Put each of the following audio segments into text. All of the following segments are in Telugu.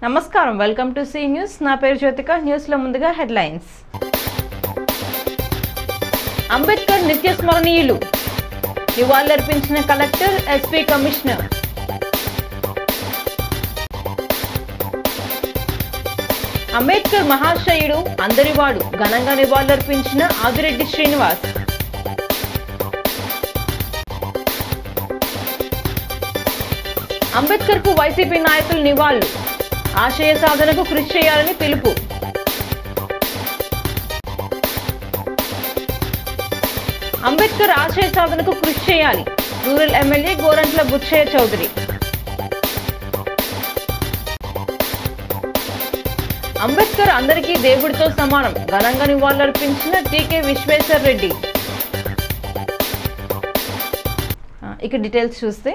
నమస్కారం, వెల్కమ్ టు సి న్యూస్. నా పేరు జ్యోతిక. న్యూస్లో ముందుగా హెడ్లైన్స్. అంబేద్కర్ నిత్య స్మరణీయులు, నివాళులర్పించిన కలెక్టర్, ఎస్పీ, కమిషనర్. అంబేద్కర్ మహాశయుడు, అందరివాడు, ఘనంగా నివాళులర్పించిన ఆదిరెడ్డి శ్రీనివాస్. అంబేద్కర్ కు వైసీపీ నాయకులు నివాళులు, ఆశయ సాధనకు కృషి చేయాలని పిలుపు. అంబేద్కర్ ఆశయ సాధనకు కృషి చేయాలి, రూరల్ ఎమ్మెల్యే గోరంట్ల బుచ్చయ్య చౌదరి. అంబేద్కర్ అందరికీ దేవుడితో సమానం, ఘనంగా నివాళులర్పించిన టీకే విశ్వేశ్వర్ రెడ్డి. ఇక డీటెయిల్స్ చూస్తే,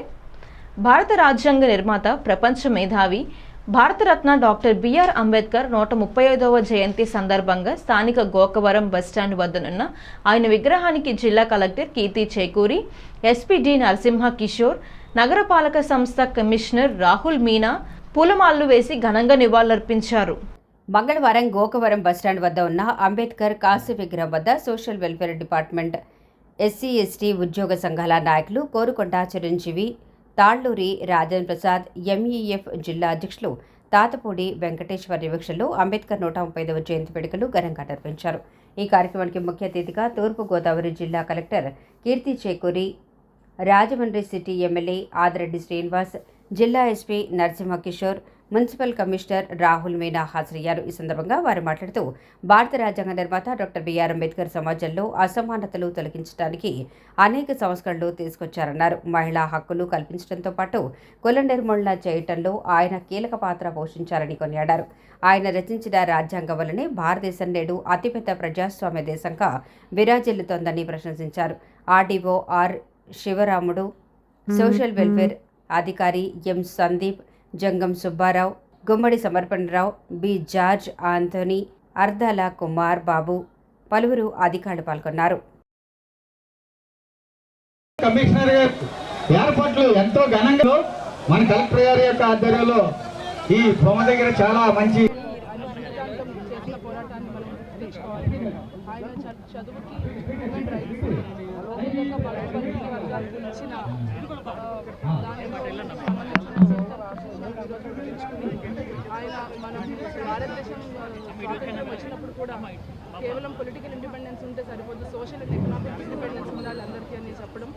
భారత రాజ్యాంగ నిర్మాత, ప్రపంచ మేధావి, భారతరత్న డాక్టర్ బిఆర్ అంబేద్కర్ 135వ జయంతి సందర్భంగా స్థానిక గోకవరం బస్టాండ్ వద్దనున్న ఆయన విగ్రహానికి జిల్లా కలెక్టర్ కీర్తి చేకూరి, ఎస్పీ డి నరసింహ కిషోర్, నగరపాలక సంస్థ కమిషనర్ రాహుల్ మీనా పూలమాలలు వేసి ఘనంగా నివాళులర్పించారు. మంగళవారం గోకవరం బస్టాండ్ వద్ద ఉన్న అంబేద్కర్ కాశీ విగ్రహం వద్ద social welfare department, SC ST ఉద్యోగ సంఘాల నాయకులు, కోరుకొండ చిరంజీవి, తాళ్లూరి రాజేంద్ర ప్రసాద్, ఎంఈఎఫ్ జిల్లా అధ్యక్షులు తాతపూడి వెంకటేశ్వర్ నిరీక్షణలో అంబేద్కర్ 135వ జయంతి వేడుకలు ఘనంగా నిర్వహించారు. ఈ కార్యక్రమానికి ముఖ్య అతిథిగా తూర్పుగోదావరి జిల్లా కలెక్టర్ కీర్తి చేకూరి, రాజమండ్రి సిటీ ఎమ్మెల్యే ఆదిరెడ్డి శ్రీనివాస్, జిల్లా SP Narasimha Kishore, municipal commissioner Rahul Meena హాజరయ్యారు. ఈ సందర్భంగా వారు మాట్లాడుతూ, భారత రాజ్యాంగ నిర్మాత డాక్టర్ బిఆర్ అంబేద్కర్ సమాజంలో అసమానతలు తొలగించడానికి అనేక సంస్కరణలు తీసుకొచ్చారన్నారు. మహిళా హక్కులు కల్పించడంతో పాటు కుల నిర్మూలన చేయటంలో ఆయన కీలక పాత్ర పోషించారని కొనియాడారు. ఆయన రచించిన రాజ్యాంగం వల్లనే భారతదేశం నేడు అతిపెద్ద ప్రజాస్వామ్య దేశంగా విరాజిల్లుతోందని ప్రశంసించారు. RDO R Sivaramudu, social welfare అధికారి M Sandeep, Jangam Subbarao, Gummadi Samarpanarao, B George Anthony, Ardhala Kumar Babu, పలువురు అధికారులు పాల్గొన్నారు. కమిషనర్ ఏర్పాట్లు ఎంతో ఘనంగా మన కలెక్టర్ గారి యొక్క ఆధ్వర్యంలో ఈ బొమ్మ దగ్గర చాలా మంచి ఆయన మనం భారతదేశం స్వాతంత్రం వచ్చినప్పుడు కూడా కేవలం పొలిటికల్ ఇండిపెండెన్స్ ఉంటే సరిపోదు, సోషల్ అండ్ ఎకనామిక్ ఇండిపెండెన్స్ ఉండాలి అందరికీ అని చెప్పడం,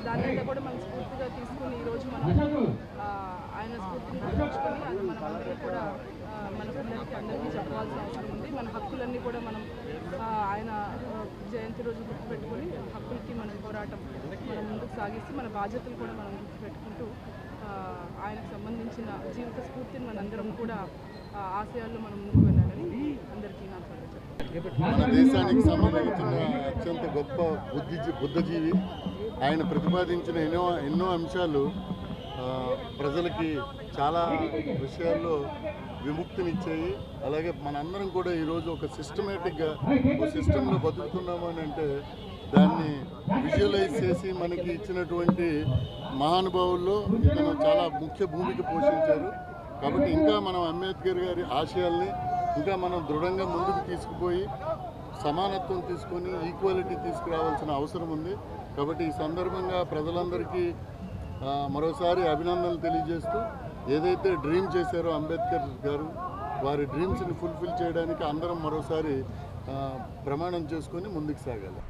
దానిలో కూడా మనం స్ఫూర్తిగా తీసుకుని ఈరోజు మనం ఆయన స్ఫూర్తిని గుర్తుంచుకొని అది మనం అందరూ కూడా మన పిల్లలకి అందరికీ చెప్పాల్సిన అవసరం ఉంది. మన హక్కులన్నీ కూడా మనం ఆయన జయంతి రోజు గుర్తుపెట్టుకొని హక్కులకి మనం పోరాటం మనం ముందుకు సాగిస్తూ మన బాధ్యతలు కూడా మనం గుర్తుపెట్టుకుంటూ ఆయనకు సంబంధించిన జీవిత స్ఫూర్తిని మనందరం కూడా ఆశయాల్లో మనం ముందుకు వెళ్ళాలని అందరికీ నా మన దేశానికి సంబంధించిన అత్యంత గొప్ప బుద్ధజీవి. ఆయన ప్రతిపాదించిన ఎన్నో అంశాలు ప్రజలకి చాలా విషయాల్లో విముక్తినిచ్చాయి. అలాగే మనందరం కూడా ఈరోజు ఒక సిస్టమేటిక్గా ఒక సిస్టంలో బతుకుతున్నాము అని అంటే దాన్ని విజువలైజ్ చేసి మనకి ఇచ్చినటువంటి మహానుభావుల్లో ఇతను చాలా ముఖ్య భూమిక పోషించారు. కాబట్టి ఇంకా మనం అంబేద్కర్ గారి ఆశయాల్ని ఇంకా మనం దృఢంగా ముందుకు తీసుకుపోయి సమానత్వం తీసుకొని ఈక్వాలిటీ తీసుకురావాల్సిన అవసరం ఉంది. కాబట్టి ఈ సందర్భంగా ప్రజలందరికీ మరోసారి అభినందనలు తెలియజేస్తూ, ఏదైతే డ్రీమ్ చేశారో అంబేద్కర్ గారు, వారి డ్రీమ్స్ని ఫుల్ఫిల్ చేయడానికి అందరం మరోసారి ప్రమాణం చేసుకొని ముందుకు సాగాలి.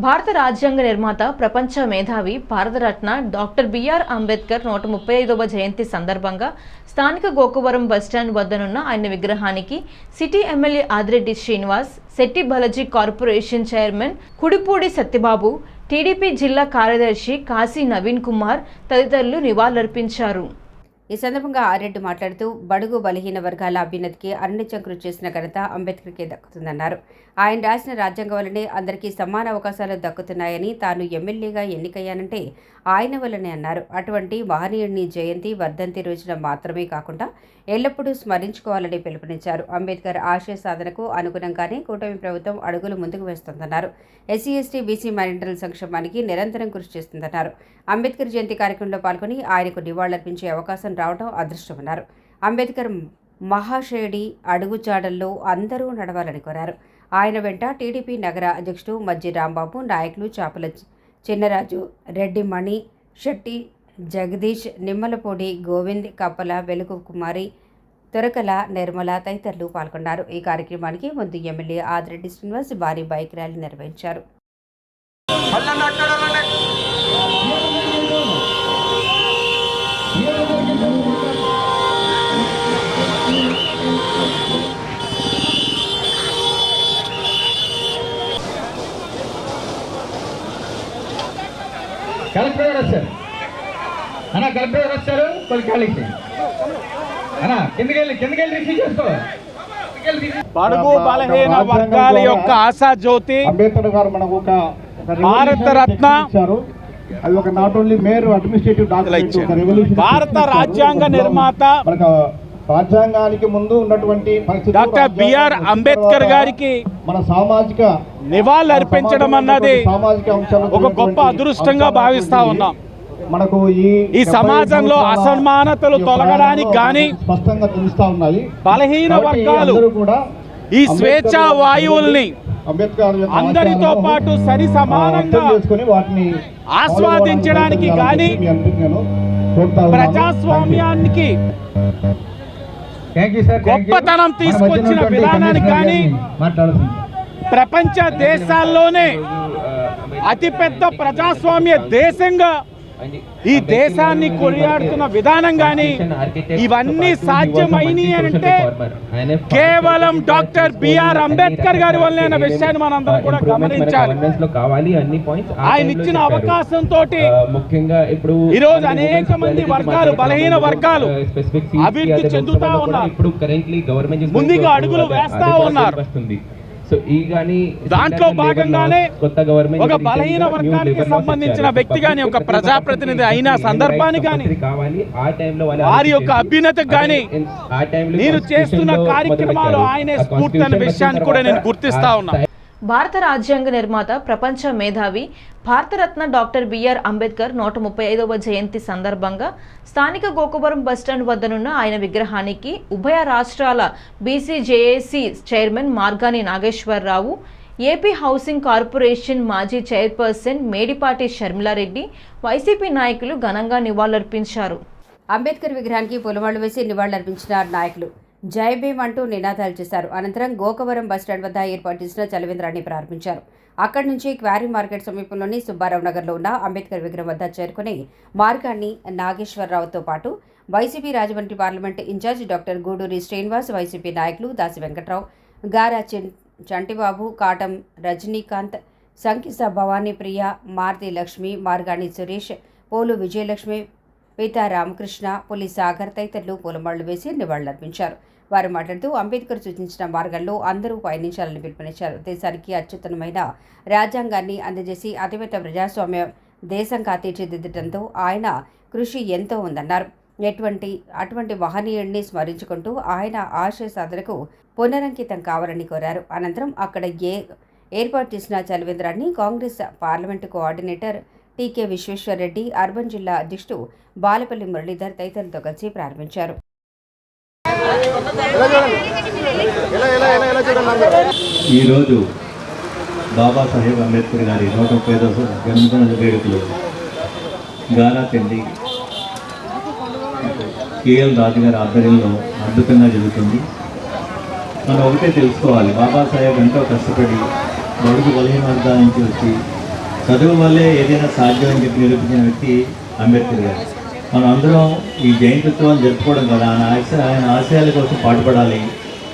భారత రాజ్యాంగ నిర్మాత, ప్రపంచ మేధావి, భారతరత్న డాక్టర్ బిఆర్ అంబేద్కర్ 135వ జయంతి సందర్భంగా స్థానిక గోకవరం బస్టాండ్ వద్దనున్న ఆయన విగ్రహానికి city MLA Adireddy Srinivas, Shetty Balaji corporation chairman Kudipudi Satyababu, TDP జిల్లా కార్యదర్శి కాశీ నవీన్ కుమార్ తదితరులు నివాళులర్పించారు. ఈ సందర్భంగా ఆరెడ్డి మాట్లాడుతూ, బడుగు బలహీన వర్గాల అభ్యున్నతికి అరణ్యచం కృషి చేసిన ఘనత అంబేద్కర్కే దక్కుతుందన్నారు. ఆయన రాసిన రాజ్యాంగం వల్లనే అందరికీ సమాన అవకాశాలు దక్కుతున్నాయని, తాను ఎమ్మెల్యేగా ఎన్నికయ్యానంటే ఆయన వల్లనే అన్నారు. అటువంటి మహనీయుడిని జయంతి, వర్ధంతి రోజున మాత్రమే కాకుండా ఎల్లప్పుడూ స్మరించుకోవాలని పిలుపునిచ్చారు. అంబేద్కర్ ఆశయ సాధనకు అనుగుణంగానే కూటమి ప్రభుత్వం అడుగులు ముందుకు వేస్తోందన్నారు. ఎస్సీ ఎస్టీ బీసీ మైనారిటీల సంక్షేమానికి నిరంతరం కృషి చేస్తుందన్నారు. అంబేద్కర్ జయంతి కార్యక్రమంలో పాల్గొని ఆయనకు నివాళులర్పించే అవకాశం రావడం అదృష్టమన్నారు. అంబేద్కర్ మహాశయుడి అడుగుజాడల్లో అందరూ నడవాలని కోరారు. ఆయన వెంట టీడీపీ నగర అధ్యక్షుడు మజ్జి రాంబాబు, నాయకులు చాపల చిన్నరాజు, రెడ్డి మణి, శెట్టి జగదీష్, నిమ్మలపూడి గోవింద్, కప్పల వెలుగు కుమారి, తొరకల నిర్మల తదితరులు పాల్గొన్నారు. ఈ కార్యక్రమానికి ముందు ఎమ్మెల్యే ఆదిరెడ్డి శ్రీనివాస్ భారీ బైక్ ర్యాలీ నిర్వహించారు. కలెక్టర్ గారు వచ్చారు అన్న, కలెక్టర్ గారు వచ్చారు. కొన్ని ఖాళీకి అన్న కిందకెళ్ళి రిసీవ్ చేసుకో. బడుగు బలహీన వర్గాల యొక్క ఆశా జ్యోతి, అంబేద్కర్ గారు మనకు ఒక భారత రత్న, అది ఒక not only mayor administrative document, భారత రాజ్యాంగ నిర్మాత మనకు రాజ్యాంగానికి ముందు ఉన్నటువంటి డాక్టర్ బిఆర్ అంబేద్కర్ గారికి మన సామాజిక నివాళులు అర్పించడం అన్నది సామాజిక అంశాలు ఒక గొప్ప అదృష్టంగా భావిస్తా ఉన్నాం. మనకు ఈ సమాజంలో అసమానతలు తొలగడానికి కానీ స్పష్టంగా తెలుస్తా ఉన్నాయి. బలహీన వర్గాలు ఈ స్వేచ్ఛా వాయువుల్ని అందరితో పాటు సరి సమానంగా ఆస్వాదించడానికి కానీ ప్రజాస్వామ్యానికి గొప్పతనం తీసుకొచ్చిన విధానానికి కానీ ప్రపంచ దేశాల్లోనే అతిపెద్ద ప్రజాస్వామ్య దేశంగా ఈ దేశాన్ని కొనియాడుతున్న విధానం కానీ ఇవన్నీ సాధ్యమైనవి అంటే కేవలం డాక్టర్ బిఆర్ అంబేద్కర్ గారి వల్లే అనే విషయాన్ని మనందరం కూడా గమనించాలి. ఆయన ఇచ్చిన అవకాశంతో ఈరోజు అనేక మంది వర్గాలు, బలహీన వర్గాలు అభివృద్ధి చెందుతా ఉన్నారు, ముందుగా అడుగులు వేస్తా ఉన్నారు. దాంట్లో భాగంగానే ఒక బలహీన వర్గానికి సంబంధించిన వ్యక్తి గాని, ఒక ప్రజాప్రతినిధి అయిన సందర్భాన్ని గాని, వారి యొక్క అభ్యున్నతికి గాని నేను చేస్తున్న కార్యక్రమాలు ఆయనే స్ఫూర్తి అనే విషయాన్ని కూడా నేను గుర్తిస్తా ఉన్నా. భారత రాజ్యాంగ నిర్మాత, ప్రపంచ మేధావి, భారతరత్న డాక్టర్ బిఆర్ అంబేద్కర్ 135వ జయంతి సందర్భంగా స్థానిక గోకవరం బస్టాండ్ వద్దనున్న ఆయన విగ్రహానికి ఉభయ రాష్ట్రాల BC JAC chairman Margani Nageswararao, AP housing corporation మాజీ చైర్పర్సన్ మేడిపాటి షర్మిలారెడ్డి, వైసీపీ నాయకులు ఘనంగా నివాళులర్పించారు. అంబేద్కర్ విగ్రహానికి పూలమాలలు వేసి నివాళులర్పించిన నాయకులు జై భీమ్ అంటూ నినాదాలు చేశారు. అనంతరం గోకవరం బస్టాండ్ వద్ద ఏర్పాటు చేసిన చలివేంద్రాన్ని ప్రారంభించారు. అక్కడి నుంచి క్వారీ మార్కెట్ సమీపంలోని సుబ్బారావు నగర్లో ఉన్న అంబేద్కర్ విగ్రహం వద్ద చేరుకుని మార్గాన్ని నాగేశ్వరరావుతో పాటు YCP Rajahmundry parliament in charge doctor Guduri Srinivas, YCP నాయకులు దాసి వెంకట్రావు, గారా చంటిబాబు, కాటం రజనీకాంత్, సంకిస భవానీ ప్రియ, మారుతి లక్ష్మి, మార్గాని సురేష్, పోలు విజయలక్ష్మి, పీతా రామకృష్ణ, పులి సాగర్ తదితరులు పూలమాలలు వేసి నివాళులర్పించారు. వారు మాట్లాడుతూ అంబేద్కర్ సూచించిన మార్గంలో అందరూ పయనించాలని పిలుపునిచ్చారు. దేశానికి అత్యుత్తమమైన రాజ్యాంగాన్ని అందజేసి అతిపెద్ద ప్రజాస్వామ్య దేశంగా తీర్చిదిద్దడంతో ఆయన కృషి ఎంతో ఉందన్నారు. అటువంటి మహనీయుడిని స్మరించుకుంటూ ఆయన ఆశయ సాధనకు పునరంకితం కావాలని కోరారు. అనంతరం అక్కడ ఏర్పాటు చేసిన చలివేంద్రాన్ని కాంగ్రెస్ పార్లమెంటు కోఆర్డినేటర్ టీకే విశ్వేశ్వరరెడ్డి, అర్బన్ జిల్లా అధ్యక్షుడు బాలపల్లి మురళీధర్ తదితరులతో కలిసి ప్రారంభించారు. ఈరోజు బాబాసాహెబ్ అంబేద్కర్ గారి 135వ జన్మదిన వేడుకలు గారా తండ్రి కేఎల్ రాజు గారి ఆధ్వర్యంలో అద్భుతంగా జరుగుతుంది. మనం ఒకటే తెలుసుకోవాలి, బాబాసాహెబ్ ఎంతో కష్టపడి బడుగు బలహీన వర్గాల నుంచి వచ్చి చదువు వల్లే ఏదైనా సాధ్యమని చెప్పి నిరూపించిన వ్యక్తి అంబేద్కర్ గారు. మనం అందరం ఈ జయంత్యుత్సవాన్ని జరుపుకోవడం కదా, ఆయన ఆశయాల కోసం పాటుపడాలి,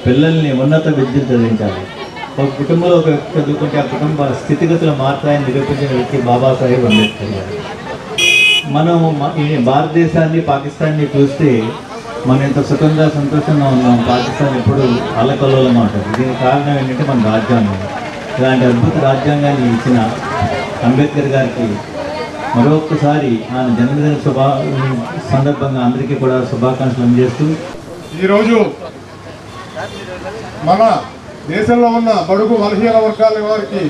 పిల్లల్ని ఉన్నత విద్యను చదివించాలి. ఒక కుటుంబంలో ఒక వ్యక్తి చదువుకుంటే ఆ కుటుంబ స్థితిగతులు మారుతాయని నిరూపించిన వ్యక్తి బాబాసాహెబ్ అంబేద్కర్ గారు. మనం ఈ భారతదేశాన్ని, పాకిస్తాన్ని చూస్తే మనం ఎంత సుఖంగా సంతోషంగా ఉన్నాం. పాకిస్తాన్ ఎప్పుడు అల్లకల్లోలంగా ఉంటుంది. దీనికి కారణం ఏంటంటే మన రాజ్యాంగం. ఇలాంటి అద్భుత రాజ్యాంగాన్ని ఇచ్చిన అంబేద్కర్ గారికి మరొకసారి ఆయన జన్మదిన సందర్భంగా అందరికీ కూడా శుభాకాంక్షలు అందజేస్తూ, ఈరోజు మన దేశంలో ఉన్న బడుగు బలహీన వర్గాల వారికి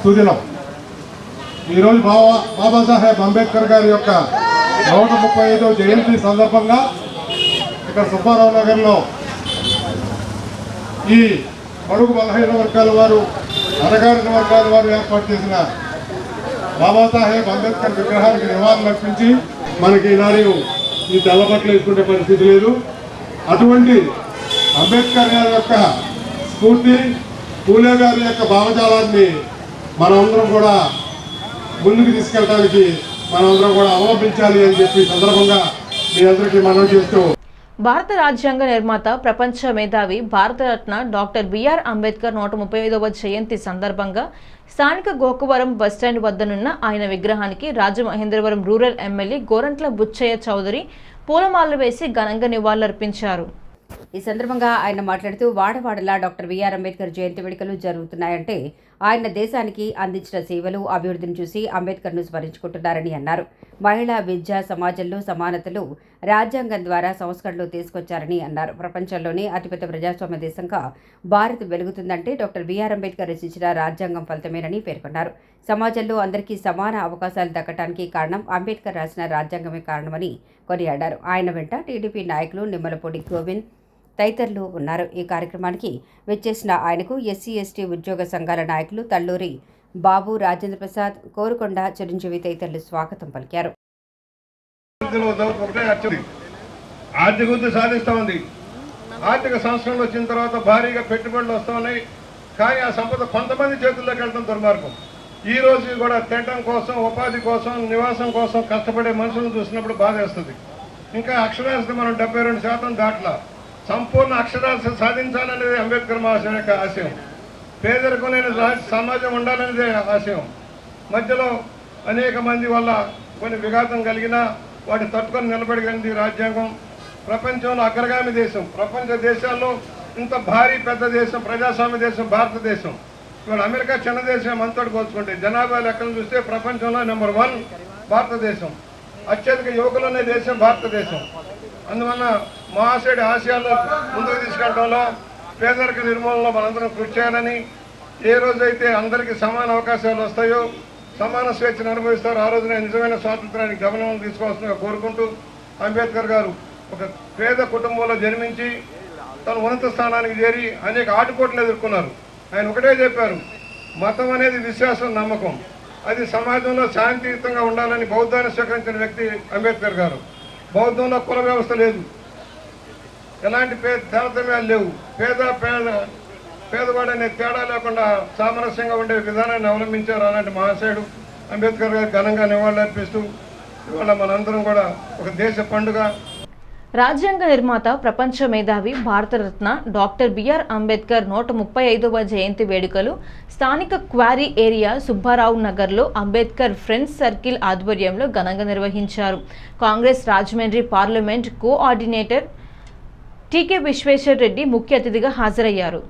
సుదినం. ఈరోజు బాబాసాహెబ్ అంబేద్కర్ గారి యొక్క 135వ జయంతి సందర్భంగా ఇక్కడ సుబ్బారావు నగర్లో ఈ బడుగు బలహీన వర్గాల వారు, అణగారిన వర్గాల వారు ఏర్పాటు చేసిన బాబాసాహెబ్ అంబేద్కర్ విగ్రహానికి నివాళులు అర్పించి మనకి ఈనాడు ఈ తెల్లబట్టలు వేసుకునే పరిస్థితి లేదు. అటువంటి అంబేద్కర్ గారి యొక్క స్ఫూర్తి, పూలే గారి యొక్క భావజాలాన్ని మనమందరం కూడా ముందుకు తీసుకెళ్ళడానికి మనమందరం కూడా అవలంబించాలి అని చెప్పి సందర్భంగా మీ అందరికీ మనవి చేస్తూ, భారత రాజ్యాంగ నిర్మాత, ప్రపంచ మేధావి, భారతరత్న డాక్టర్ బిఆర్ అంబేద్కర్ 135వ జయంతి సందర్భంగా స్థానిక గోకవరం బస్టాండ్ వద్దనున్న ఆయన విగ్రహానికి రాజమహేంద్రవరం రూరల్ ఎమ్మెల్యే గోరంట్ల బుచ్చయ్య చౌదరి పూలమాలలు వేసి ఘనంగా నివాళులర్పించారు. ఈ సందర్భంగా ఆయన మాట్లాడుతూ వాడవాడలా డాక్టర్ బిఆర్ అంబేద్కర్ జయంతి వేడుకలు జరుగుతున్నాయంటే ఆయన దేశానికి అందించిన సేవలు, అభివృద్ధిని చూసి అంబేద్కర్ను స్మరించుకుంటున్నారని అన్నారు. మహిళా, విద్య, సమాజంలో సమానతలు రాజ్యాంగం ద్వారా సంస్కరణలు తీసుకొచ్చారని అన్నారు. ప్రపంచంలోనే అతిపెద్ద ప్రజాస్వామ్య దేశంగా భారత్ వెలుగుతుందంటే డాక్టర్ బిఆర్ అంబేద్కర్ రచించిన రాజ్యాంగం ఫలితమేనని పేర్కొన్నారు. సమాజంలో అందరికీ సమాన అవకాశాలు దక్కడానికి కారణం అంబేద్కర్ రాసిన రాజ్యాంగమే కారణమని కొనియాడారు. ఆయన వెంట టీడీపీ నాయకులు నిమ్మలపూడి గోవింద్ తదితరులు ఉన్నారు. ఈ కార్యక్రమానికి వచ్చేసిన ఆయనకు ఎస్సీ ఎస్టీ ఉద్యోగ సంఘాల నాయకులు తల్లూరి బాబు, రాజేంద్ర ప్రసాద్, కోరుకొండ చిరంజీవి తదితరులు స్వాగతం పలికారు. ఆర్థిక వృద్ధి సాధిస్తూ ఉంది. ఆర్థిక సంస్కరణలు వచ్చిన తర్వాత భారీగా పెట్టుబడులు వస్తూ ఉన్నాయి. కానీ ఆ సంపద కొంతమంది చేతుల్లోకి వెళ్ళడం దుర్మార్గం. ఈ రోజు కూడా తినడం కోసం, ఉపాధి కోసం, నివాసం కోసం కష్టపడే మనుషులను చూసినప్పుడు బాధ వేస్తుంది. ఇంకా అక్షరాస్యత మనం 72% దాట్లా. సంపూర్ణ అక్షరాస్యత సాధించాలనేది అంబేద్కర్ మహాశయ యొక్క ఆశయం. పేదరికం లేని సమాజం ఉండాలనేదే ఆశయం. మధ్యలో అనేక మంది వల్ల కొన్ని విఘాతం కలిగినా వాటిని తట్టుకొని నిలబడగలిగింది రాజ్యాంగం. ప్రపంచంలో అగ్రగామి దేశం. ప్రపంచ దేశాల్లో ఇంత భారీ పెద్ద దేశం, ప్రజాస్వామ్య దేశం భారతదేశం. ఇవాళ అమెరికా చిన్న దేశం అంతటి కోల్చుకుంటే జనాభా లెక్కలు చూస్తే ప్రపంచంలో నెంబర్ 1 భారతదేశం. అత్యధిక యువకులున్న దేశం భారతదేశం. అందువల్ల మహాశయుడి ఆశయాలు ముందుకు తీసుకెళ్లడంలో, పేదరిక నిర్మూలనలో మనందరం కృషి చేయాలని, ఏ రోజైతే అందరికీ సమాన అవకాశాలు వస్తాయో, సమాన స్వేచ్ఛను అనుభవిస్తారో ఆ రోజున నిజమైన స్వాతంత్రానికి గమనం తీసుకోవాల్సిందిగా కోరుకుంటూ, అంబేద్కర్ గారు ఒక పేద కుటుంబంలో జన్మించి తను ఉన్నత స్థానానికి చేరి అనేక ఆటుపోట్లు ఎదుర్కొన్నారు. ఆయన ఒకటే చెప్పారు, మతం అనేది విశ్వాసం, నమ్మకం. అది సమాజంలో శాంతియుతంగా ఉండాలని బౌద్ధాన్ని స్వీకరించిన వ్యక్తి అంబేద్కర్ గారు. బౌద్ధంలో కుల వ్యవస్థ లేదు, ఎలాంటి తారతమ్యాలు లేవు. పేదవాడు అనే తేడా లేకుండా సామరస్యంగా ఉండే విధానాన్ని అవలంబించారు. అలాంటి మహాశయుడు అంబేద్కర్ గారు ఘనంగా నివాళులర్పిస్తూ ఇవాళ మనందరం కూడా ఒక దేశ పండుగ. రాజ్యాంగ నిర్మాత, ప్రపంచ మేధావి, భారతరత్న డాక్టర్ బిఆర్ అంబేద్కర్ 135వ జయంతి వేడుకలు స్థానిక క్వారీ ఏరియా సుబ్బారావు నగర్లో అంబేద్కర్ ఫ్రెండ్స్ సర్కిల్ ఆధ్వర్యంలో ఘనంగా నిర్వహించారు. కాంగ్రెస్ రాజమండ్రి పార్లమెంట్ కోఆర్డినేటర్ టీకే విశ్వేశ్వర్ రెడ్డి ముఖ్య అతిథిగా హాజరయ్యారు.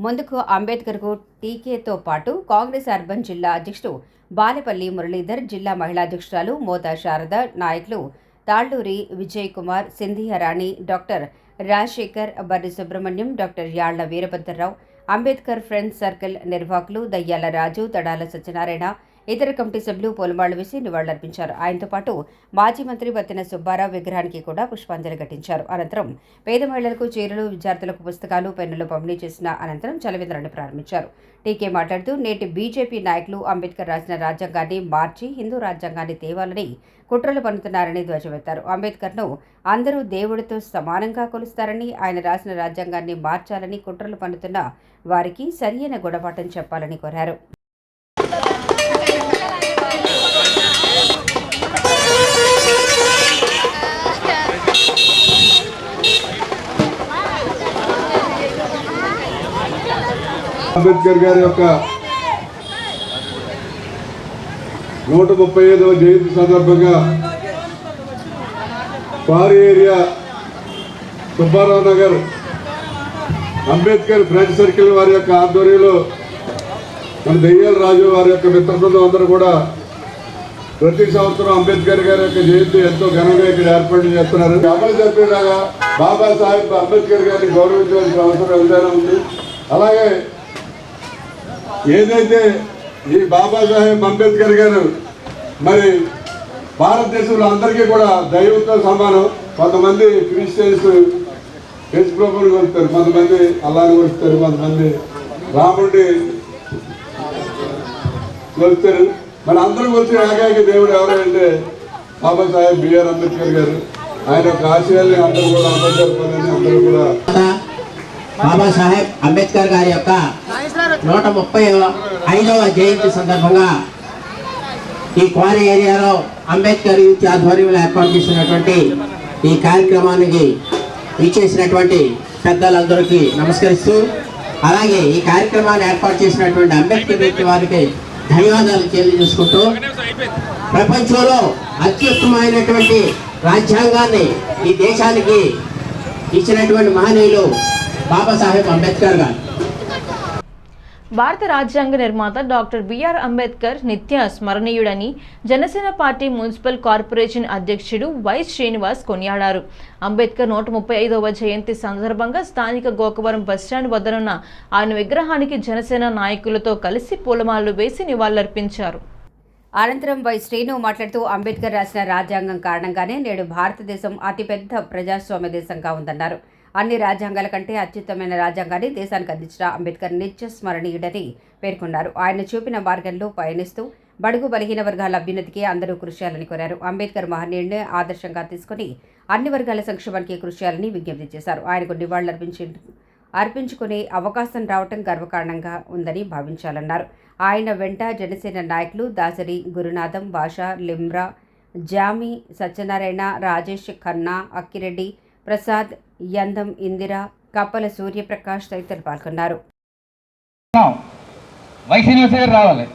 ముందుకు అంబేద్కర్కు టీకేతో పాటు కాంగ్రెస్ అర్బన్ జిల్లా అధ్యక్షుడు బాలెపల్లి మురళీధర్, జిల్లా మహిళా అధ్యక్షురాలు మోతా శారద, నాయకులు Talluri Vijay Kumar, Sindhiya Rani, doctor Rajasekhar, Barri Subrahmanyam, doctor Yalla Veerabhadrarao, Ambedkar friends circle నిర్వాహకులు దయ్యాల రాజు, తడాల సత్యనారాయణ, ఇతర కమిటీ సభ్యులు పూలమాలలు వేసి నివాళులర్పించారు. ఆయనతో పాటు మాజీ మంత్రి బత్తిన సుబ్బారావు విగ్రహానికి కూడా పుష్పాంజలి ఘటించారు. అనంతరం పేద మహిళలకు చీరలు, విద్యార్థులకు పుస్తకాలు, పెన్నులు పంపిణీ చేసిన అనంతరం చలవేంద్రాన్ని ప్రారంభించారు. టీకే మాట్లాడుతూ నేటి బీజేపీ నాయకులు అంబేద్కర్ రాసిన రాజ్యాంగాన్ని మార్చి హిందూ రాజ్యాంగాన్ని తేవాలని కుట్రలు పన్నుతున్నారని ధ్వజమెత్తారు. అంబేద్కర్ను అందరూ దేవుడితో సమానంగా కొలుస్తారని, ఆయన రాసిన రాజ్యాంగాన్ని మార్చాలని కుట్రలు పన్నుతున్న వారికి సరియైన గుణపాఠం చెప్పాలని కోరారు. అంబేద్కర్ గారి యొక్క 135వ జయంతి సందర్భంగా quarry area Subbarao Nagar Ambedkar friends circle వారి యొక్క ఆధ్వర్యంలో మన దయ్యాల రాజు వారి యొక్క మిత్ర బృందం అందరూ కూడా ప్రతి సంవత్సరం అంబేద్కర్ గారి యొక్క జయంతి ఎంతో ఘనంగా ఇక్కడ ఏర్పాటు చేస్తున్నారు. అమలు జరిపేలాగా బాబాసాహెబ్ అంబేద్కర్ గారిని గౌరవించాల్సిన అవసరం ఎంతైనా ఉంది. అలాగే ఏదైతే ఈ బాబాసాహెబ్ అంబేద్కర్ గారు మరి భారతదేశంలో అందరికీ కూడా దైవంతో సమానం. కొంతమంది క్రిస్టియన్స్ యేసు ప్రభువుని కొలుస్తారు, కొంతమంది అల్లాని కొలుస్తారు, కొంతమంది రాముడిని కొలుస్తారు. మన అందరూ కొలిసిన ఏకైక దేవుడు ఎవరంటే బాబాసాహెబ్ బిఆర్ అంబేద్కర్ గారు. ఆయన యొక్క ఆశయాల్ని అందరూ కూడా అమలు జరపాలని అందరూ కూడా బాబాసాహెబ్ అంబేద్కర్ గారి యొక్క 135వ జయంతి సందర్భంగా ఈ క్వారీ ఏరియాలో అంబేద్కర్ యూత్ ఆధ్వర్యంలో ఏర్పాటు చేసినటువంటి ఈ కార్యక్రమానికి ఇచ్చేసినటువంటి పెద్దలందరికీ నమస్కరిస్తూ, అలాగే ఈ కార్యక్రమాన్ని ఏర్పాటు చేసినటువంటి అంబేద్కర్ యూత్ వారికి ధన్యవాదాలు తెలియజేసుకుంటూ, ప్రపంచంలో అత్యుత్తమైనటువంటి రాజ్యాంగాన్ని ఈ దేశానికి ఇచ్చినటువంటి మహనీయులు బాబాసాహెబ్ అంబేద్కర్ గారు. భారత రాజ్యాంగ నిర్మాత డాక్టర్ బిఆర్ అంబేద్కర్ నిత్య స్మరణీయుడని జనసేన పార్టీ మున్సిపల్ కార్పొరేషన్ అధ్యక్షుడు వై శ్రీనివాస్ కొనియాడారు. అంబేద్కర్ 135వ జయంతి సందర్భంగా స్థానిక గోకవరం బస్టాండ్ వద్దనున్న ఆయన విగ్రహానికి జనసేన నాయకులతో కలిసి పూలమాలలు వేసి నివాళులర్పించారు. అనంతరం వై శ్రీను మాట్లాడుతూ, అంబేద్కర్ రాసిన రాజ్యాంగం కారణంగానే నేడు భారతదేశం అతిపెద్ద ప్రజాస్వామ్య దేశంగా ఉందన్నారు. అన్ని రాజ్యాంగాల కంటే అత్యుత్తమైన రాజ్యాంగాన్ని దేశానికి అందించిన అంబేద్కర్ నిత్య స్మరణీయుడని పేర్కొన్నారు. ఆయన చూపిన మార్గంలో పయనిస్తూ బడుగు బలహీన వర్గాల అభ్యున్నతికి అందరూ కృషి చేయాలని కోరారు. అంబేద్కర్ మహనీయుడిని ఆదర్శంగా తీసుకుని అన్ని వర్గాల సంక్షేమానికి కృషి చేయాలని విజ్ఞప్తి చేశారు. ఆయనకు నివాళులు అర్పించుకునే అవకాశం రావటం గర్వకారణంగా ఉందని భావించాలన్నారు. ఆయన వెంట జనసేన నాయకులు దాసరి గురునాథం, భాషా, లిమ్రా, జామి, సత్యనారాయణ, రాజేష్ ఖన్నా, అక్కిరెడ్డి, ప్రసాద్, యందం ఇందిరా, కప్పల సూర్యప్రకాష్ తదితరులు పాల్గొన్నారు. రావాలి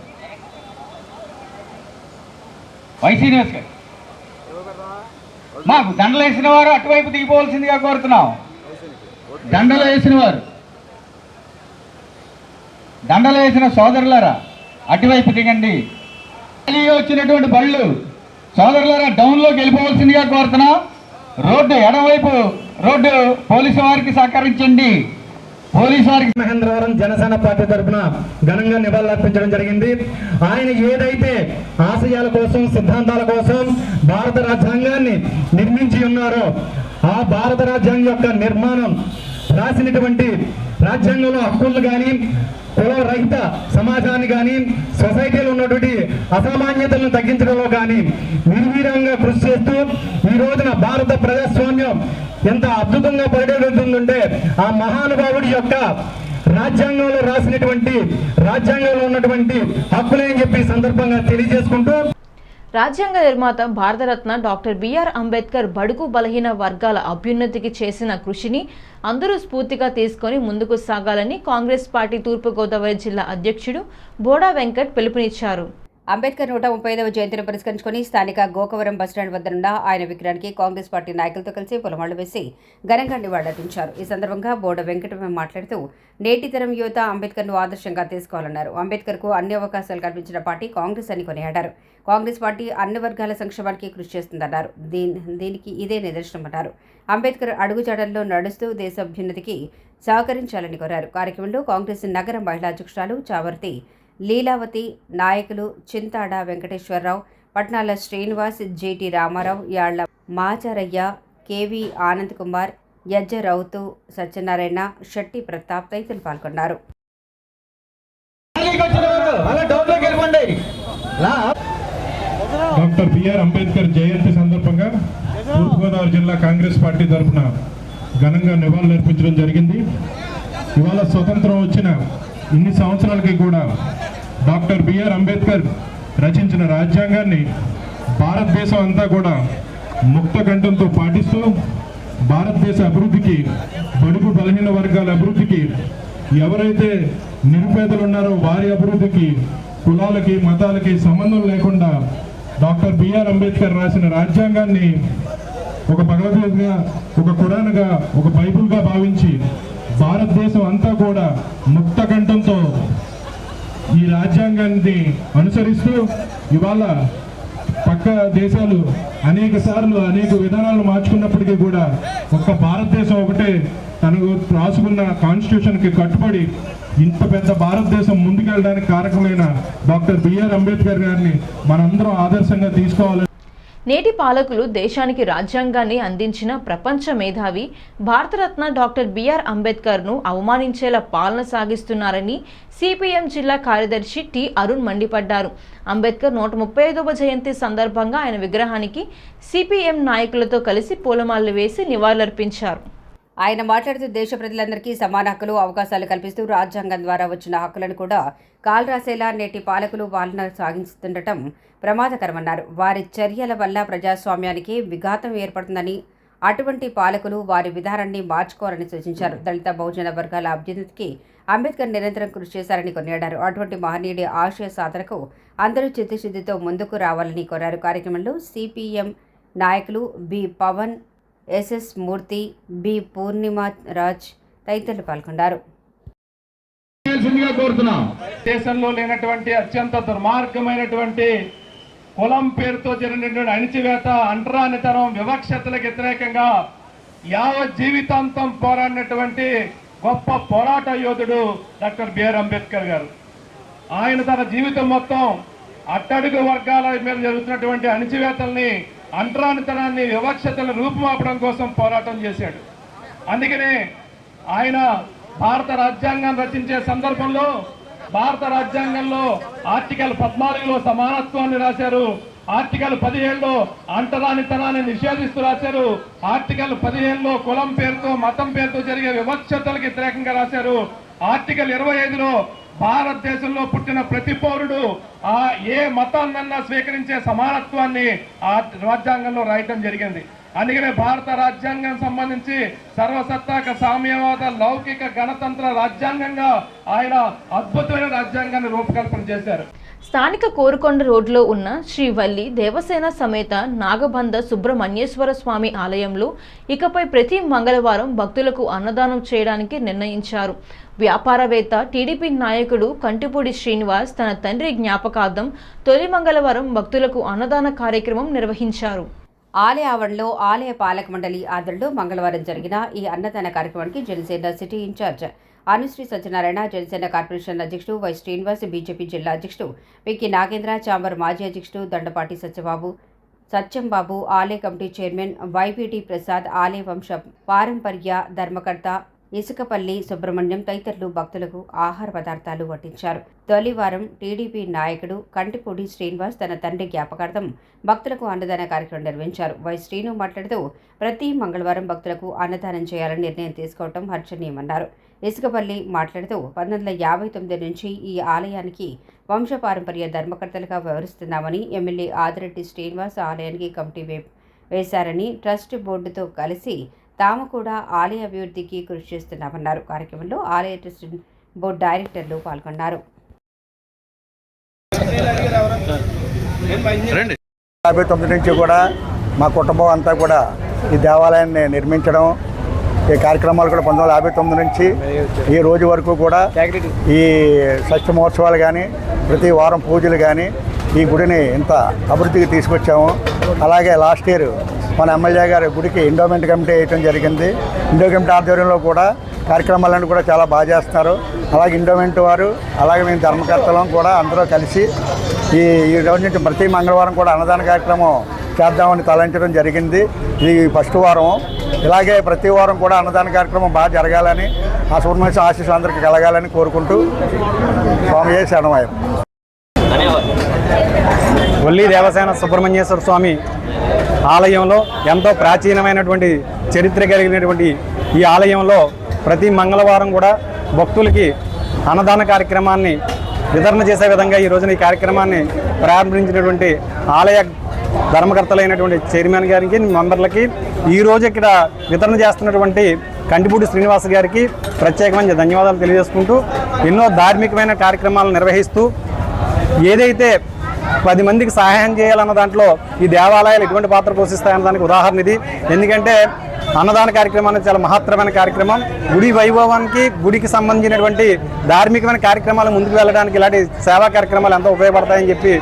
మాకు దండలు వేసిన వారు అటువైపు దిగిపోవాల్సిందిగా కోరుతున్నాం. దండలు వేసిన సోదరులారా అటువైపు దిగండి. వచ్చినటువంటి బళ్ళు సోదరులారా డౌన్లోకి వెళ్ళిపోవాల్సిందిగా కోరుతున్నాం. రోడ్డు ఎడమవైపు రోడ్డు పోలీసు వారికి సహకరించండి. పోలీసు వారికి మహేంద్రవరం జనసేన పార్టీ తరఫున ఘనంగా నివాళులర్పించడం జరిగింది. ఆయన ఏదైతే ఆశయాల కోసం, సిద్ధాంతాల కోసం భారత రాజ్యాంగాన్ని నిర్మించి ఉన్నారో ఆ భారత రాజ్యాంగం యొక్క నిర్మాణం రాసినటువంటి రాజ్యాంగంలో హక్కులు కానీ, కులరహిత సమాజాన్ని కానీ, సొసైటీలో ఉన్నటువంటి అసామాన్యతలను తగ్గించడంలో కానీ నిర్వీర్యంగా కృషి చేస్తూ ఈ రోజున భారత ప్రజాస్వామ్యం ఎంత అద్భుతంగా పరిగెడుతుందంటే ఆ మహానుభావుడి యొక్క రాజ్యాంగంలో రాసినటువంటి రాజ్యాంగంలో ఉన్నటువంటి హక్కులే అని చెప్పి సందర్భంగా తెలియజేసుకుంటూ, రాజ్యాంగ నిర్మాత భారతరత్న డాక్టర్ బిఆర్ అంబేద్కర్ బడుగు బలహీన వర్గాల అభ్యున్నతికి చేసిన కృషిని అందరూ స్ఫూర్తిగా తీసుకొని ముందుకు సాగాలని కాంగ్రెస్ పార్టీ తూర్పుగోదావరి జిల్లా అధ్యక్షుడు బోడా వెంకట్ పిలుపునిచ్చారు. అంబేద్కర్ 135వ జయంతిని పురస్కరించుకుని స్థానిక గోకవరం బస్టాండ్ వద్దనున్న ఆయన విగ్రహానికి కాంగ్రెస్ పార్టీ నాయకులతో కలిసి పూలమాలలు వేసి ఘనంగా నివాళులర్పించారు. ఈ సందర్భంగా బోడ వెంకట మాట్లాడుతూ, నేటి తరం యువత అంబేద్కర్ను ఆదర్శంగా తీసుకోవాలన్నారు. అంబేద్కర్కు అన్ని అవకాశాలు కల్పించిన పార్టీ కాంగ్రెస్ అని కొనియాడారు. కాంగ్రెస్ పార్టీ అన్ని వర్గాల సంక్షేమానికి కృషి చేస్తుందన్నారు. దీనికి ఇదే నిదర్శనమన్నారు. అంబేద్కర్ అడుగుజాడల్లో నడుస్తూ దేశాభ్యున్నతికి సహకరించాలని కోరారు. కార్యక్రమంలో కాంగ్రెస్ నగర మహిళా అధ్యక్షురాలు చావర్తి లీలావతి, నాయకులు చింతాడ వెంకటేశ్వరరావు, పట్నాల శ్రీనివాస్, జేటి రామారావు, యాళ్ల మాచారయ్య, కేవి ఆనంద్ కుమార్, యజ్జ రౌతు, సత్యనారాయణ, శెట్టి ప్రతాప్ తదితరులు పాల్గొన్నారు. డాక్టర్ బిఆర్ అంబేద్కర్ జయంతి సందర్భంగా తూర్పుగోదావరి జిల్లా కాంగ్రెస్ పార్టీ తరఫున ఘనంగా నివాళులు అర్పించడం జరిగింది. ఇవాళ స్వతంత్రం వచ్చిన ఇన్ని సంవత్సరాలకి కూడా డాక్టర్ బిఆర్ అంబేద్కర్ రచించిన రాజ్యాంగాన్ని భారతదేశం అంతా కూడా ముక్త కంఠంతో పాటిస్తూ భారతదేశ అభివృద్ధికి, బడుగు బలహీన వర్గాల అభివృద్ధికి, ఎవరైతే నిరుపేదలు ఉన్నారో వారి అభివృద్ధికి, కులాలకి మతాలకి సంబంధం లేకుండా డాక్టర్ బిఆర్ అంబేద్కర్ రాసిన రాజ్యాంగాన్ని ఒక భగవద్గీతగా, ఒక ఖురాన్గా, ఒక బైబుల్గా భావించి భారతదేశం అంతా కూడా ముక్త కంఠంతో ఈ రాజ్యాంగాన్ని అనుసరిస్తూ ఇవాళ పక్క దేశాలు అనేక సార్లు అనేక విధానాలు మార్చుకున్నప్పటికీ కూడా ఒక్క భారతదేశం ఒకటే తనకు రాసుకున్న కాన్స్టిట్యూషన్కి కట్టుబడి ఇంత పెద్ద భారతదేశం ముందుకెళ్ళడానికి కారకమైన డాక్టర్ బిఆర్ అంబేద్కర్ గారిని మనందరం ఆదర్శంగా తీసుకోవాలి. నేటి పాలకులు దేశానికి రాజ్యాంగాన్ని అందించిన ప్రపంచ మేధావి భారతరత్న డాక్టర్ బిఆర్ అంబేద్కర్ను అవమానించేలా పాలన సాగిస్తున్నారని సిపిఎం జిల్లా కార్యదర్శి టి అరుణ్ మండిపడ్డారు. అంబేద్కర్ 135వ జయంతి సందర్భంగా ఆయన విగ్రహానికి సిపిఎం నాయకులతో కలిసి పూలమాలలు వేసి నివాళులర్పించారు. ఆయన మాట్లాడుతూ దేశ ప్రజలందరికీ సమాన హక్కులు అవకాశాలు కల్పిస్తూ రాజ్యాంగం ద్వారా వచ్చిన హక్కులను కూడా కాల్రాసేలా నేటి పాలకులు పాలన సాగిస్తుండటం ప్రమాదకరమన్నారు. వారి చర్యల వల్ల ప్రజాస్వామ్యానికి విఘాతం ఏర్పడుతుందని, అటువంటి పాలకులు వారి విధానాన్ని మార్చుకోవాలని సూచించారు. దళిత బహుజన వర్గాల అభ్యున్నతికి అంబేద్కర్ నిరంతరం కృషి చేశారని కొనియాడారు. అటువంటి మహనీయుడి ఆశయ సాధనకు అందరూ చిత్తశుద్ధితో ముందుకు రావాలని కోరారు. కార్యక్రమంలో సిపిఎం నాయకులు బి పవన్, ఎస్ఎస్ మూర్తి, బి పూర్ణిమ రాజ్ తదితరులు పాల్గొన్నారు. దేశంలో లేనటువంటి అత్యంత దుర్మార్గమైనటువంటి కులం పేరుతో జరిగినటువంటి అణిచివేత, అంటరానితనం, వివక్షతలకు వ్యతిరేకంగా యావత్ జీవితాంతం పోరాడినటువంటి గొప్ప పోరాట యోధుడు డాక్టర్ బిఆర్ అంబేద్కర్ గారు. ఆయన తన జీవితం మొత్తం అట్టడుగు వర్గాల మీద జరుగుతున్నటువంటి అణిచివేతల్ని, అంటరానితనాన్ని, వివక్షతలను రూపుమాపడం కోసం పోరాటం చేశాడు. అందుకనే ఆయన భారత రాజ్యాంగాన్ని రచించే సందర్భంలో భారత రాజ్యాంగంలో ఆర్టికల్ 14లో సమానత్వాన్ని రాశారు. ఆర్టికల్ 17లో అంటరానితనాన్ని నిషేధిస్తూ రాశారు. ఆర్టికల్ 15లో కులం పేరుతో, మతం పేరుతో జరిగే వివక్షతలకు వ్యతిరేకంగా రాశారు. ఆర్టికల్ 25లో భారతదేశంలో పుట్టిన ప్రతి పౌరుడు ఏ మతాన్నన్నా స్వీకరించే సమానత్వాన్ని ఆ రాజ్యాంగంలో రాయటం జరిగింది. అందుకనే భారత రాజ్యాంగం సంబంధించి సర్వసత్తాక సామ్యవాద లౌకిక గణతంత్ర రాజ్యాంగంగా ఆయన అద్భుతమైన రాజ్యాంగాన్ని రూపకల్పన చేశారు. స్థానిక కోరుకొండ రోడ్లో ఉన్న శ్రీ వల్లి దేవసేన సమేత నాగబంధ సుబ్రహ్మణ్యేశ్వర స్వామి ఆలయంలో ఇకపై ప్రతి మంగళవారం భక్తులకు అన్నదానం చేయడానికి నిర్ణయించారు. వ్యాపారవేత్త టీడీపీ నాయకుడు కంటిపూడి శ్రీనివాస్ తన తండ్రి జ్ఞాపకార్థం తొలి మంగళవారం భక్తులకు అన్నదాన కార్యక్రమం నిర్వహించారు. ఆలయ ఆవరణలో ఆలయ పాలక మండలి ఆధ్వర్యంలో మంగళవారం జరిగిన ఈ అన్నదాన కార్యక్రమానికి Janasena city in charge Anusri Satyanarayana, Janasena corporation అధ్యక్షుడు వై శ్రీనివాస్, బీజేపీ జిల్లా అధ్యక్షుడు పికి నాగేంద్ర, చాంబర్ మాజీ అధ్యక్షుడు దండపాటి సత్యంబాబు, ఆలయ కమిటీ చైర్మన్ వైపీటీ ప్రసాద్, ఆలయ వంశ పారంపర్య ధర్మకర్త ఇసుకపల్లి సుబ్రహ్మణ్యం తదితరులు భక్తులకు ఆహార పదార్థాలు వడ్డించారు. తొలివారం టీడీపీ నాయకుడు కంటిపూడి శ్రీనివాస్ తన తండ్రి జ్ఞాపకార్థం భక్తులకు అన్నదాన కార్యక్రమం నిర్వహించారు. వై శ్రీను మాట్లాడుతూ ప్రతి మంగళవారం భక్తులకు అన్నదానం చేయాలని నిర్ణయం తీసుకోవడం హర్షణీయమన్నారు. ఇసుకపల్లి మాట్లాడుతూ 1959 నుంచి ఈ ఆలయానికి వంశపారంపర్య ధర్మకర్తలుగా వ్యవహరిస్తున్నామని, ఎమ్మెల్యే ఆదిరెడ్డి శ్రీనివాస్ ఆలయానికి కమిటీ వేశారని, ట్రస్ట్ బోర్డుతో కలిసి తాము కూడా ఆలయ అభివృద్ధికి కృషి చేస్తున్నామన్నారు. కార్యక్రమంలో ఆలయ ట్రస్ట్ బోర్డు డైరెక్టర్లు పాల్గొన్నారు. 59 నుంచి కూడా మా కుటుంబం అంతా కూడా ఈ దేవాలయాన్ని నిర్మించడం, ఈ కార్యక్రమాలు కూడా 1959 నుంచి ఈ రోజు వరకు కూడా ఈ షష్ఠి మహోత్సవాలు కానీ, ప్రతి వారం పూజలు కానీ ఈ గుడిని ఇంత అభివృద్ధికి తీసుకొచ్చాము. అలాగే లాస్ట్ ఇయర్ మన ఎమ్మెల్యే గారి గుడికి ఎండోమెంట్ కమిటీ వేయటం జరిగింది. ఎండో కమిటీ ఆధ్వర్యంలో కూడా కార్యక్రమాలను కూడా చాలా బాగా చేస్తున్నారు. అలాగే ఎండోమెంట్ వారు, అలాగే మేము ధర్మకర్తలం కూడా అందరూ కలిసి ఈ రోజు నుంచి ప్రతి మంగళవారం కూడా అన్నదాన కార్యక్రమం చేద్దామని తలంచడం జరిగింది. ఇది ఫస్ట్ వారం. ఇలాగే ప్రతి వారం కూడా అన్నదాన కార్యక్రమం బాగా జరగాలని, ఆ సుబ్రహ్మణ్య ఆశీస్సులు అందరికీ కలగాలని కోరుకుంటూ స్వామి శరణమయ్య. వల్లి దేవసేన సుబ్రహ్మణ్యేశ్వర స్వామి ఆలయంలో ఎంతో ప్రాచీనమైనటువంటి చరిత్ర కలిగినటువంటి ఈ ఆలయంలో ప్రతి మంగళవారం కూడా భక్తులకి అన్నదాన కార్యక్రమాన్ని వితరణ చేసే విధంగా ఈ రోజున ఈ కార్యక్రమాన్ని ప్రారంభించినటువంటి ఆలయ ధర్మకర్తలైనటువంటి చైర్మన్ గారికి, మెంబర్లకి, ఈరోజు ఇక్కడ వితరణ చేస్తున్నటువంటి కంటిపూడి శ్రీనివాస్ గారికి ప్రత్యేకమైన ధన్యవాదాలు తెలియజేసుకుంటూ, ఎన్నో ధార్మికమైన కార్యక్రమాలను నిర్వహిస్తూ ఏదైతే 10 మందికి సహాయం చేయాలన్న దాంట్లో ఈ దేవాలయాలు ఎటువంటి పాత్ర పోషిస్తాయన్న దానికి ఉదాహరణ ఇది. ఎందుకంటే అన్నదాన కార్యక్రమం అనేది చాలా మహత్తరమైన కార్యక్రమం. గుడి వైభవానికి, గుడికి సంబంధించినటువంటి ధార్మికమైన కార్యక్రమాలు ముందుకు వెళ్ళడానికి ఇలాంటి సేవా కార్యక్రమాలు ఎంతో ఉపయోగపడతాయని చెప్పి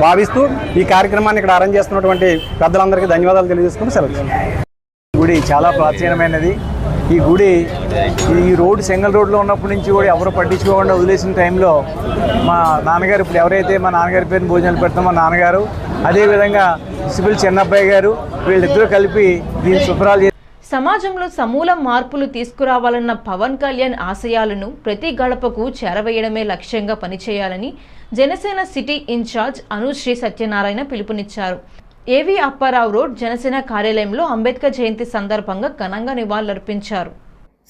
భావిస్తూ ఈ కార్యక్రమాన్ని ఇక్కడ అరేంజ్ చేస్తున్నటువంటి పెద్దలందరికీ ధన్యవాదాలు తెలియజేసుకుంటూ సెలవు. గుడి చాలా ప్రాచీనమైనది. ఈ గుడి ఈ రోడ్డు సింగల్ రోడ్లో ఉన్నప్పటి నుంచి కూడా ఎవరు పట్టించుకోకుండా వదిలేసిన టైంలో మా నాన్నగారు, ఇప్పుడు ఎవరైతే మా నాన్నగారి పేరుని భోజనాలు పెడతామో మా నాన్నగారు అదేవిధంగా సిబిల్ చెన్నబ్బాయి గారు వీళ్ళిద్దరూ కలిపి దీన్ని శుభ్రాలు సమాజంలో సమూల మార్పులు తీసుకురావాలన్న పవన్ కళ్యాణ్ ఆశయాలను ప్రతి గడపకు చేరవేయడమే లక్ష్యంగా పనిచేయాలని జనసేన సిటీ ఇన్ఛార్జ్ అనుశ్రీ సత్యనారాయణ పిలుపునిచ్చారు. ఏవి అప్పారావు రోడ్ జనసేన కార్యాలయంలో అంబేద్కర్ జయంతి సందర్భంగా ఘనంగా నివాళులర్పించారు.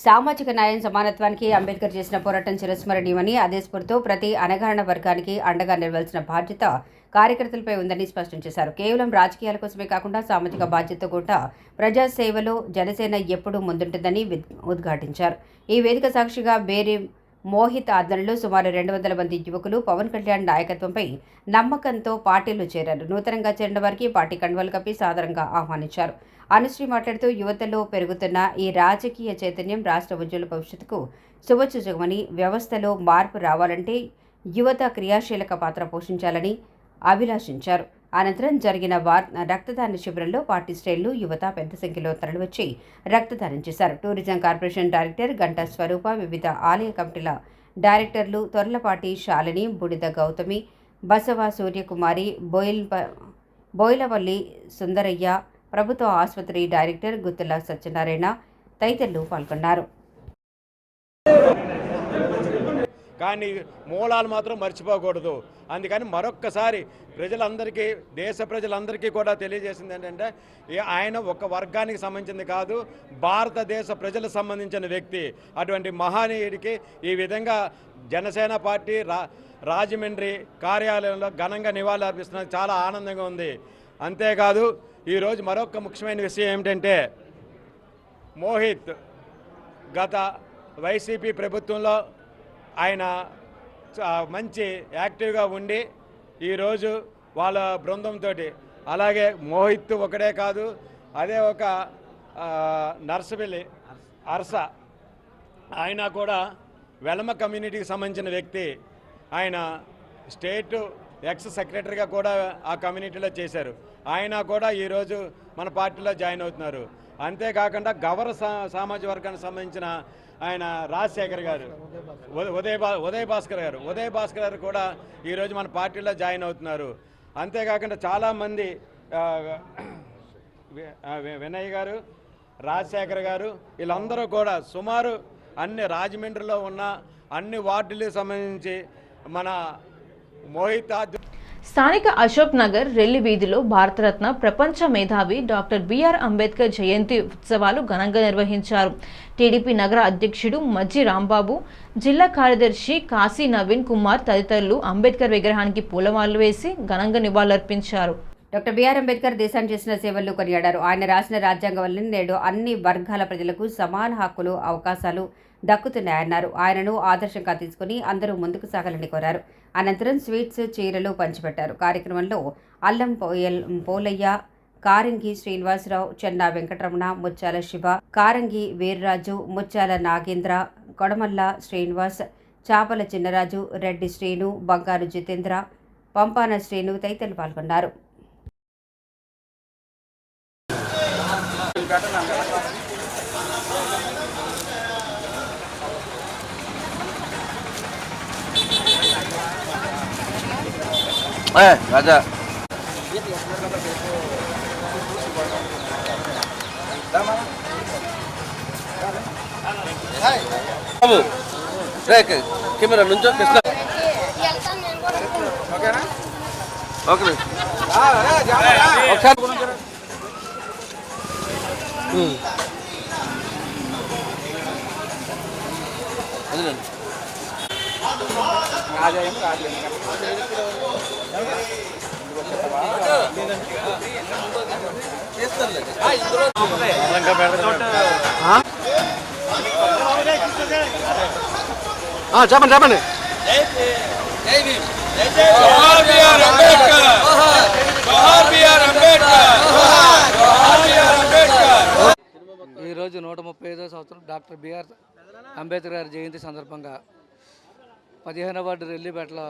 సామాజిక న్యాయం సమానత్వానికి అంబేద్కర్ చేసిన పోరాటం చిరస్మరణీయమని, అదే స్ఫూర్తితో ప్రతి అణగారిన వర్గానికి అండగా నిలవాల్సిన బాధ్యత కార్యకర్తలపై ఉందని స్పష్టం చేశారు. కేవలం రాజకీయాల కోసమే కాకుండా సామాజిక బాధ్యత కూడా ప్రజాసేవలో జనసేన ఎప్పుడూ ముందుంటుందని ఉద్ఘాటించారు. ఈ వేదిక సాక్షిగా బేరి మోహిత్ ఆధ్వర్యంలో సుమారు 200 మంది యువకులు పవన్ కళ్యాణ్ నాయకత్వంపై నమ్మకంతో పార్టీలో చేరారు. నూతనంగా చేరిన వారికి పార్టీ కండువాలు కప్పి సాదరంగా ఆహ్వానించారు. అనుశ్రీ మాట్లాడుతూ యువతలో పెరుగుతున్న ఈ రాజకీయ చైతన్యం రాష్ట్ర ఉజ్వల భవిష్యత్తుకు శుభసూచకమని, వ్యవస్థలో మార్పు రావాలంటే యువత క్రియాశీలక పాత్ర పోషించాలని అభిలాషించారు. అనంతరం జరిగిన రక్తదాన శిబిరంలో పార్టీ శ్రేణులు, యువత పెద్ద సంఖ్యలో తరలివచ్చి రక్తదానం చేశారు. టూరిజం కార్పొరేషన్ డైరెక్టర్ గంటా స్వరూప, వివిధ ఆలయ కమిటీల డైరెక్టర్లు తొర్లపాటి శాలిని, బుడిద గౌతమి, బసవ సూర్యకుమారి, బోయిలవల్లి సుందరయ్య, ప్రభుత్వ ఆసుపత్రి డైరెక్టర్ గుత్తుల సత్యనారాయణ తదితరులు పాల్గొన్నారు. కానీ మూలాలు మాత్రం మర్చిపోకూడదు. అందుకని మరొక్కసారి ప్రజలందరికీ, దేశ ప్రజలందరికీ కూడా తెలియజేసింది ఏంటంటే, ఆయన ఒక వర్గానికి సంబంధించింది కాదు, భారతదేశ ప్రజలకు సంబంధించిన వ్యక్తి. అటువంటి మహనీయుడికి ఈ విధంగా జనసేన పార్టీ రాజమండ్రి కార్యాలయంలో ఘనంగా నివాళులు అర్పిస్తున్నది చాలా ఆనందంగా ఉంది. అంతేకాదు ఈరోజు మరొక ముఖ్యమైన విషయం ఏమిటంటే, మోహిత్ గత వైసీపీ ప్రభుత్వంలో ఆయన మంచి యాక్టివ్గా ఉండి ఈరోజు వాళ్ళ బృందంతో, అలాగే మోహిత్ ఒకడే కాదు, అదే ఒక నర్సబెల్లి అర్స, ఆయన కూడా వెలమ కమ్యూనిటీకి సంబంధించిన వ్యక్తి. ఆయన స్టేట్ ఎక్స్ సెక్రటరీగా కూడా ఆ కమ్యూనిటీలో చేశారు. ఆయన కూడా ఈరోజు మన పార్టీలో జాయిన్ అవుతున్నారు. అంతేకాకుండా గవర సామాజిక వర్గానికి సంబంధించిన ఆయన రాజశేఖర్ గారు, ఉదయ్ భాస్కర్ గారు కూడా ఈరోజు మన పార్టీలో జాయిన్ అవుతున్నారు. అంతేకాకుండా చాలామంది వినయ్ గారు, రాజశేఖర్ గారు, వీళ్ళందరూ కూడా సుమారు అన్ని రాజమండ్రిలో ఉన్న అన్ని వార్డులకు సంబంధించి మన మోహిత్ స్థానిక అశోక్ నగర్ రెల్లి వీధిలో భారతరత్న ప్రపంచ మేధావి డాక్టర్ బిఆర్ అంబేద్కర్ జయంతి ఉత్సవాలు ఘనంగా నిర్వహించారు. టీడీపీ నగర అధ్యక్షుడు మజ్జి రాంబాబు, జిల్లా కార్యదర్శి కాశీ నవీన్ కుమార్ తదితరులు అంబేద్కర్ విగ్రహానికి పూలమాలలు వేసి ఘనంగా నివాళులర్పించారు. డాక్టర్ బిఆర్ అంబేద్కర్ దేశానికి చేసిన సేవలను కొనియాడారు. ఆయన రాసిన రాజ్యాంగం వల్ల నేడు అన్ని వర్గాల ప్రజలకు సమాన హక్కులు, అవకాశాలు దక్కుతున్నాయన్నారు. ఆయనను ఆదర్శంగా తీసుకుని అందరూ ముందుకు సాగాలని కోరారు. అనంతరం స్వీట్స్, చీరలు పంచిపెట్టారు. కార్యక్రమంలో అల్లం పోలయ్య, కారంగి శ్రీనివాసరావు, చెన్నా వెంకటరమణ, ముత్యాల శివ, కారంగి వీర్రాజు, ముత్యాల నాగేంద్ర, కొడమల్ల శ్రీనివాస్, చాపల చిన్నరాజు, రెడ్డి శ్రీను, బంగారు జితేంద్ర, పంపాన శ్రీను తదితరులు పాల్గొన్నారు. రాజా కెమెరా నుంచో కృష్ణ ఓకే ఒకసారి చెప్పండి చెప్పండి. ఈరోజు 135వ సంవత్సరం డాక్టర్ బిఆర్ అంబేద్కర్ గారి జయంతి సందర్భంగా 15వ వార్డు రెల్లిపేటలో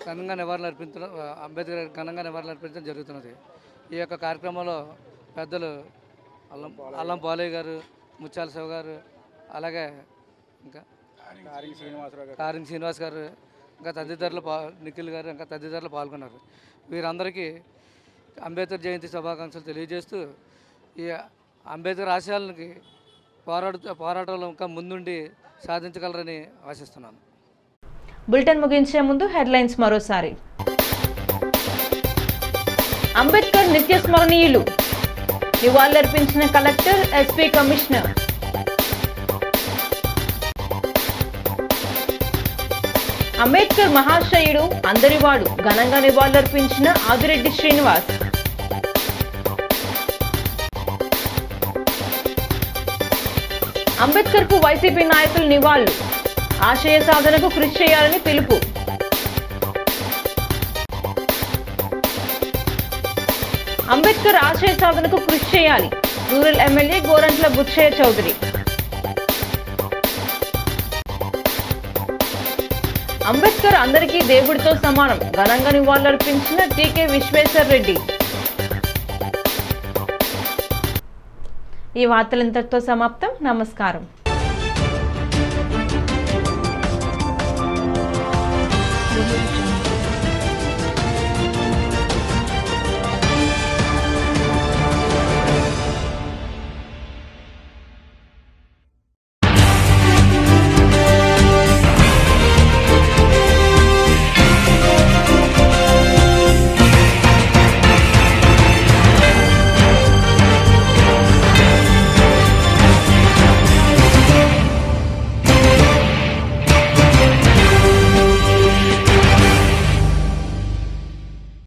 ఘనంగా నివాళులు అర్పించడం జరుగుతున్నది. ఈ యొక్క కార్యక్రమంలో పెద్దలు అల్లం పాలయ్య గారు, ముత్యాల శివ గారు, అలాగే ఇంకా కారింగ్ శ్రీనివాస్ గారు, ఇంకా తదితరులు నిఖిల్ గారు, ఇంకా తదితరులు పాల్గొన్నారు. వీరందరికీ అంబేద్కర్ జయంతి శుభాకాంక్షలు తెలియజేస్తూ ఈ అంబేద్కర్ ఆశయాలకి పోరాటంలో ఇంకా ముందుండి సాధించగలరని ఆశిస్తున్నాను. బులెటిన్ ముగించే ముందు హెడ్లైన్స్ మరోసారి. అంబేద్కర్ నిత్య స్మరణీయులు, నివాళులర్పించిన కలెక్టర్, ఎస్పీ, కమిషనర్. అంబేద్కర్ మహాశయుడు, అందరివాడు, ఘనంగా నివాళులర్పించిన ఆదిరెడ్డి శ్రీనివాస్. అంబేద్కర్ కు వైసీపీ నాయకులు నివాళులు, ఆశయ సాధనకు కృషి చేయాలని పిలుపు. అంబేద్కర్ ఆశయ సాధనకు కృషి చేయాలి, రూరల్ ఎమ్మెల్యే గోరంట్ల బుచ్చయ్య చౌదరి. అంబేద్కర్ అందరికీ దేవుడితో సమానం, ఘనంగా నివాళులర్పించిన టీకే విశ్వేశ్వర్ రెడ్డి. ఈ వార్తలు ఇంతటితో సమాప్తం. నమస్కారం.